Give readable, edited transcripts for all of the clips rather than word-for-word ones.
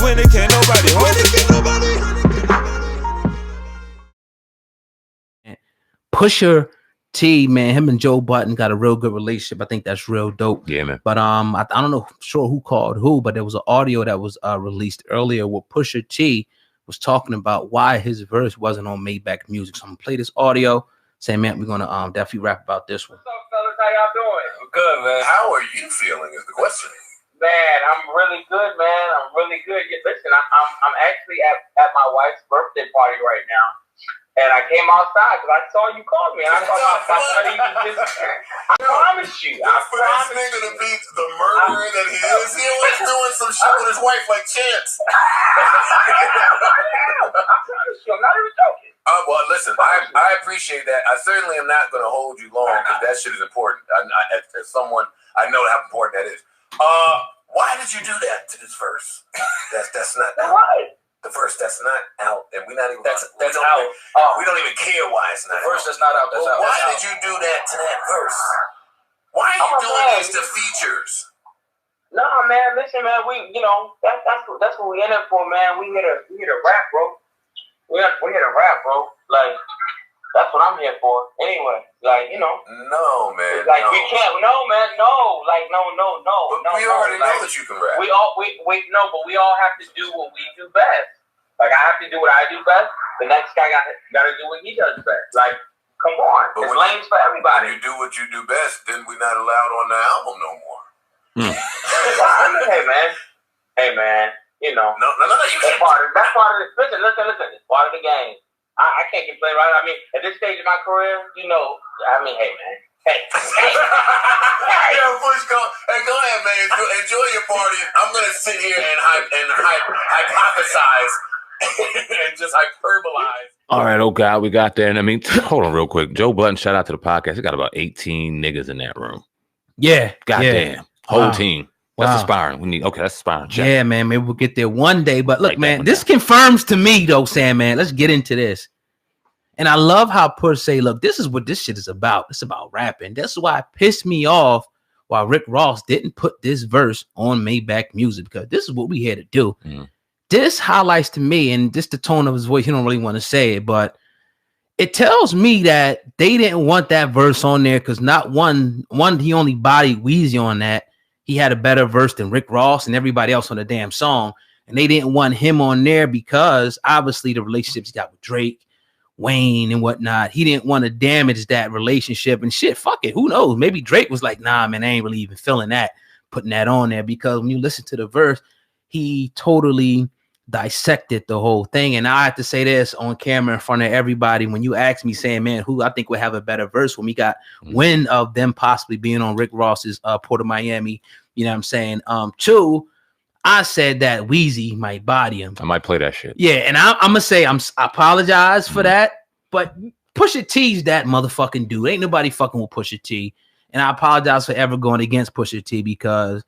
when it can't nobody hold it. Pusha T, man, him and Joe Budden got a real good relationship. I think that's real dope. Yeah, man. But I don't know sure who called who, but there was an audio that was released earlier where Pusha T was talking about why his verse wasn't on Maybach Music. So I'm gonna play this audio. Say, man, we're gonna definitely rap about this one. What's up, fellas? How y'all doing? I'm good, man. How are you feeling is the question. Man, I'm really good, man. I'm really good. Listen, I'm actually at my wife's birthday party right now. And I came outside because I saw you called me. And I thought you was just, I promise you. The first nigga to beat the murderer that he is. He was doing some shit with his wife like Chance. I promise you. I'm not even joking. Well, listen, I appreciate that. I certainly am not going to hold you long because that shit is important. As someone, I know how important that is. Why did you do that to this verse? That's not Why? The verse that's not out, and we're not even. That's out. We don't even care why it's not. The verse that's not out. That's out. Why did you do that to that verse? Why are you doing these to features? No, man. Listen, man. That's what we in it for, man. We here to rap, bro. We here to rap, bro. Like that's what I'm here for. Anyway, like No, man. Like no. we can't. No, man. No. Like no. But we already know that you can rap. We all but we all have to do what we do best. Like I have to do what I do best. The next guy got to do what he does best. Like, come on, it's lanes for everybody. When you do what you do best, then we're not allowed on the album no more. Hey man, No. You that's part of the. Listen. It's part of the game. I can't complain, right? I mean, at this stage of my career, hey man. Hey. Yo, Push, go ahead, man. Enjoy your party. I'm gonna sit here and hypothesize and just hyperbolize. All right, oh God, we got there. And I mean, hold on real quick. Joe Budden, shout out to the podcast. He got about 18 niggas in that room. Yeah. Goddamn. Whole team. That's aspiring. That's aspiring. Check. Yeah, man. Maybe we'll get there one day. But look, man, this confirms to me, though, Sam, man. Let's get into this. And I love how Push say, look, this is what this shit is about. It's about rapping. That's why it pissed me off why Rick Ross didn't put this verse on Maybach Music, because this is what we had to do. This highlights to me, and just the tone of his voice, he don't really want to say it, but it tells me that they didn't want that verse on there because not one, he only bodied Weezy on that. He had a better verse than Rick Ross and everybody else on the damn song. And they didn't want him on there because obviously the relationships he got with Drake, Wayne, and whatnot. He didn't want to damage that relationship and shit. Fuck it. Who knows? Maybe Drake was like, nah, man, I ain't really even feeling that, putting that on there, because when you listen to the verse, he totally dissected the whole thing. And I have to say this on camera in front of everybody. When you ask me saying, man, who I think would have a better verse when we got wind of them possibly being on Rick Ross's Port of Miami, you know what I'm saying? Two, I said that Weezy might body him. I might play that shit. Yeah, and I'm gonna say I apologize for that, but Pusha T's that motherfucking dude. Ain't nobody fucking with Pusha T. And I apologize for ever going against Pusha T, because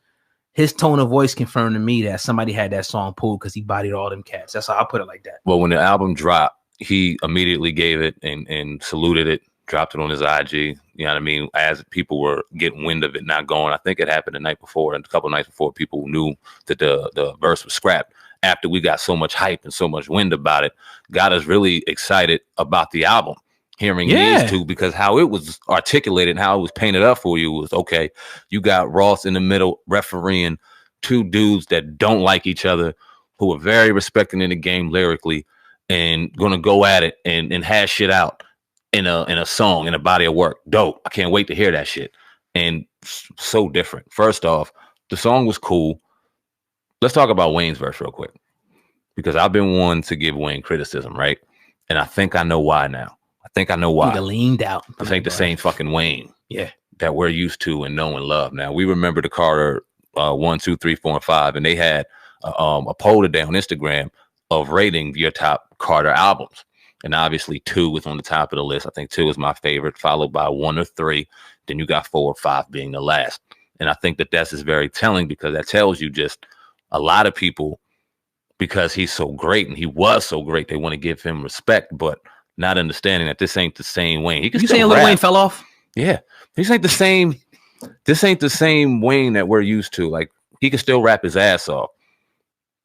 his tone of voice confirmed to me that somebody had that song pulled because he bodied all them cats. That's how I put it like that. Well, when the album dropped, he immediately gave it and saluted it, dropped it on his IG. You know what I mean? As people were getting wind of it not going, I think it happened the night before, and a couple of nights before, people knew that the verse was scrapped. After we got so much hype and so much wind about it, got us really excited about the album. Hearing these two, because how it was articulated and how it was painted up for you was, okay, you got Ross in the middle refereeing two dudes that don't like each other, who are very respecting in the game lyrically, and gonna go at it and hash shit out in a song, in a body of work. Dope. I can't wait to hear that shit. And so different. First off, the song was cool. Let's talk about Wayne's verse real quick, because I've been one to give Wayne criticism, right? And I think I know why now. I think I know why. He leaned out. This ain't the same fucking Wayne. Yeah. That we're used to and know and love. Now, we remember the Carter 1, 2, 3, 4, and 5, and they had a poll today on Instagram of rating your top Carter albums. And obviously 2 was on the top of the list. I think 2 is my favorite, followed by 1 or 3. Then you got 4 or 5 being the last. And I think that that's just very telling, because that tells you just a lot of people, because he's so great and he was so great, they want to give him respect, but not understanding that this ain't the same Wayne. He can saying Lil Wayne fell off? Yeah. This ain't the same Wayne that we're used to. Like, he can still rap his ass off.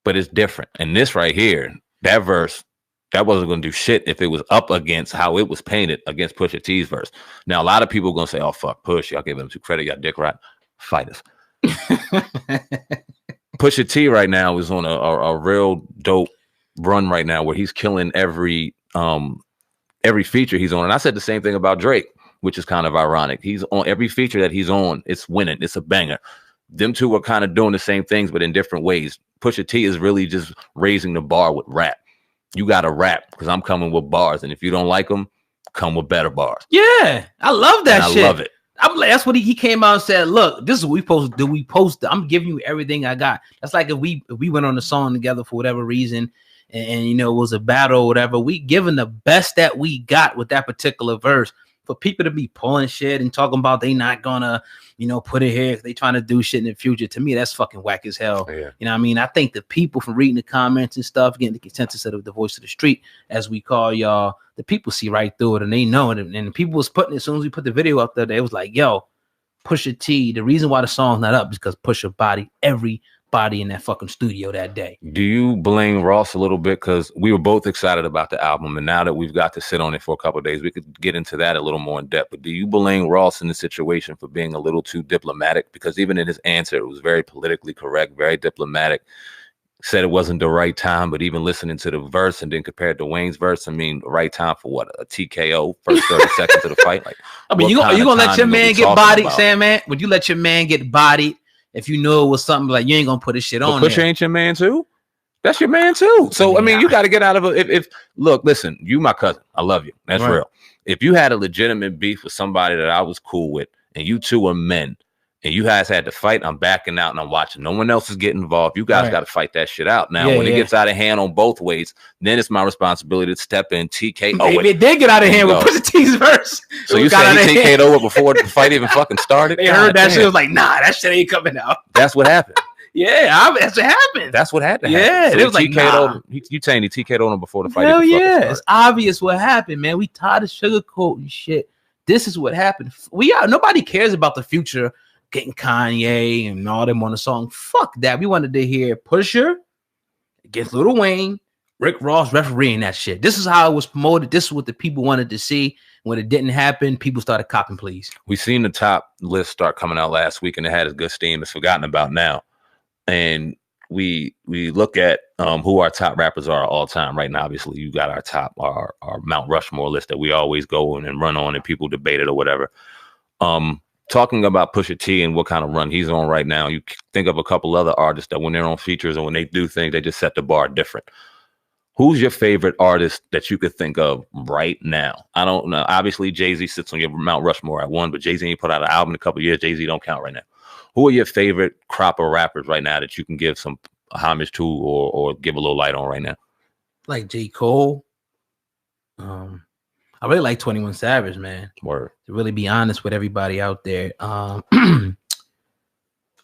but it's different. And this right here, that verse, that wasn't going to do shit if it was up against how it was painted against Pusha T's verse. Now, a lot of people are going to say, oh, fuck Push. Y'all give him too credit. Y'all dick right. Fight us. Pusha T right now is on a real dope run right now where he's killing every feature he's on. And I said the same thing about Drake, which is kind of ironic. He's on every feature that he's on. It's winning. It's a banger. Them two are kind of doing the same things, but in different ways. Pusha T is really just raising the bar with rap. You got to rap because I'm coming with bars. And if you don't like them, come with better bars. Yeah. I love that shit. I love it. I'm like, that's what he came out and said, look, this is what we supposed to do. We post, I'm giving you everything I got. That's like if we went on a song together for whatever reason and you know, it was a battle or whatever, we giving the best that we got with that particular verse. For people to be pulling shit and talking about they not gonna, you know, put it here, they trying to do shit in the future. To me, that's fucking whack as hell. Yeah. You know what I mean? I think the people from reading the comments and stuff, getting the consensus of the voice of the street, as we call y'all, the people see right through it and they know it. And the people was putting it, as soon as we put the video up there, they was like, yo, Pusha T, the reason why the song's not up is because Pusha body everybody in that fucking studio that day. Do you blame Ross a little bit? Because we were both excited about the album, and now that we've got to sit on it for a couple of days, we could get into that a little more in depth. But do you blame Ross in the situation for being a little too diplomatic? Because even in his answer, it was very politically correct, very diplomatic. Said it wasn't the right time, but even listening to the verse and then compared to Wayne's verse, I mean, the right time for what? A TKO, first 30 seconds of the fight? Like, I mean, you gonna let your man get bodied, Sam, man? Would you let your man get bodied if you know it was something like you ain't gonna put his shit on? Pusha ain't your man too. That's your man too. So I mean, you got to get out of it. If look, listen, you my cousin, I love you. That's real. If you had a legitimate beef with somebody that I was cool with, and you two are men, and you guys had to fight, I'm backing out and I'm watching. No one else is getting involved. You guys got to fight that shit out. Now, when it gets out of hand on both ways, then it's my responsibility to step in, TKO. Maybe it did get out of hand with Pusha T's verse. So you said he TK'd over before the fight even fucking started? They heard that shit, was like, nah, that shit ain't coming out. That's what happened. That's what happened. That's what had to happen. Yeah, so it was like, nah. You saying he TK'd on him before the fight? Hell yeah, it's obvious what happened, man. We tired of sugarcoating shit. This is what happened. Nobody cares about the future. Getting Kanye and all them on the song. Fuck that. We wanted to hear Pusha against Lil Wayne, Rick Ross refereeing that shit. This is how it was promoted. This is what the people wanted to see. When it didn't happen, people started copping pleas. We seen the top list start coming out last week, and it had a good steam. It's forgotten about now. And we look at who our top rappers are all time right now. Obviously, you got our top, our Mount Rushmore list that we always go and run on, and people debate it or whatever. Talking about Pusha T and what kind of run he's on right now, you think of a couple other artists that when they're on features or when they do things, they just set the bar different. Who's your favorite artist that you could think of right now? I don't know. Obviously, Jay-Z sits on your Mount Rushmore at one, but Jay-Z ain't put out an album in a couple of years. Jay-Z don't count right now. Who are your favorite crop of rappers right now that you can give some homage to or give a little light on right now? Like J. Cole. I really like 21 Savage, man. Word. To really be honest with everybody out there. Who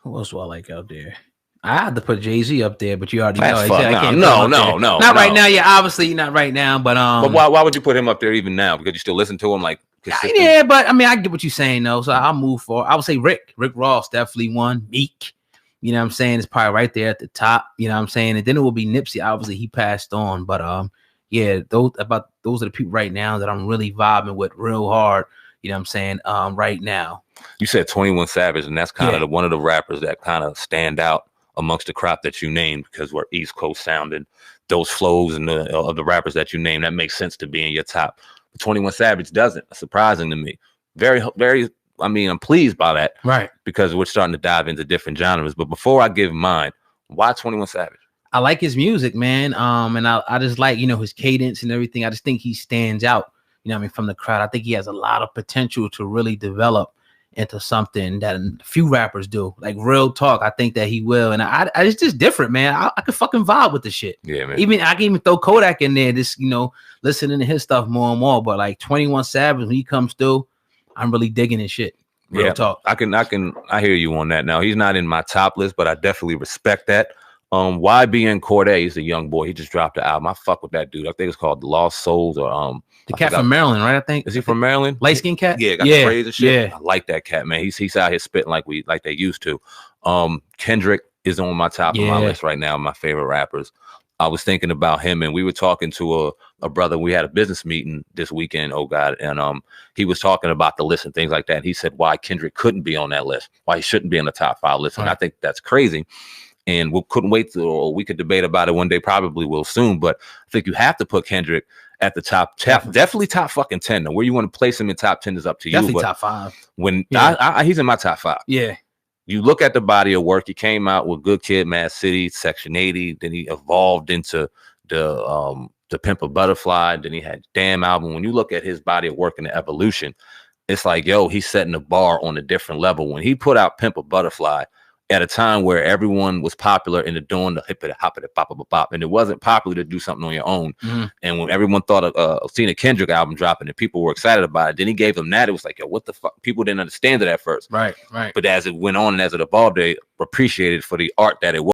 else do I like out there? I had to put Jay-Z up there, but you already know. No. Not right now. Yeah, obviously not right now. But why would you put him up there even now? Because you still listen to him like consistent? Yeah, but I mean, I get what you're saying though. So I'll move forward. I would say Rick Ross, definitely one. Meek, you know what I'm saying? It's probably right there at the top. You know what I'm saying? And then it will be Nipsey. Obviously, he passed on, but yeah, those are the people right now that I'm really vibing with real hard. You know what I'm saying? Right now. You said 21 Savage, and that's kind of one of the rappers that kind of stand out amongst the crop that you named because we're East Coast sounding. Those flows and of the rappers that you named, that makes sense to be in your top. But 21 Savage doesn't. Surprising to me. Very, very. I mean, I'm pleased by that, right? Because we're starting to dive into different genres. But before I give mine, why 21 Savage? I like his music, man. And I just like, his cadence and everything. I just think he stands out, from the crowd. I think he has a lot of potential to really develop into something that few rappers do. Like real talk, I think that he will. And it's just different, man. I could fucking vibe with the shit. Yeah, man. I can even throw Kodak in there, just, listening to his stuff more and more. But like 21 Savage, when he comes through, I'm really digging his shit. Real talk. I hear you on that. Now, he's not in my top list, but I definitely respect that. YBN Cordae is a young boy. He just dropped the album. I fuck with that dude. I think it's called The Lost Souls or the cat from Maryland, right? I think. Is he from Maryland? Light skin cat? Yeah, got the braids and shit. Yeah. I like that cat, man. He's out here spitting like they used to. Kendrick, is on my top of my list right now. My favorite rappers. I was thinking about him, and we were talking to a brother. We had a business meeting this weekend. Oh God. And he was talking about the list and things like that. And he said why Kendrick couldn't be on that list, why he shouldn't be in the top 5 list. And I think that's crazy. And we couldn't wait or we could debate about it one day. Probably will soon. But I think you have to put Kendrick at the top, definitely top fucking 10. Now, where you want to place him in top 10 is up to you. Definitely but top 5. When he's in my top 5. Yeah. You look at the body of work. He came out with Good Kid, Mad City, Section 80. Then he evolved into the Pimp a Butterfly. Then he had Damn album. When you look at his body of work and the evolution, it's like, yo, he's setting the bar on a different level. When he put out Pimp a Butterfly at a time where everyone was popular in doing the hip it hop it bop bop bop, and it wasn't popular to do something on your own. And when everyone thought of seeing a Kendrick album dropping and people were excited about it, then he gave them that. It was like, yo, what the fuck? People didn't understand it at first. Right. But as it went on and as it evolved, they appreciated for the art that it was.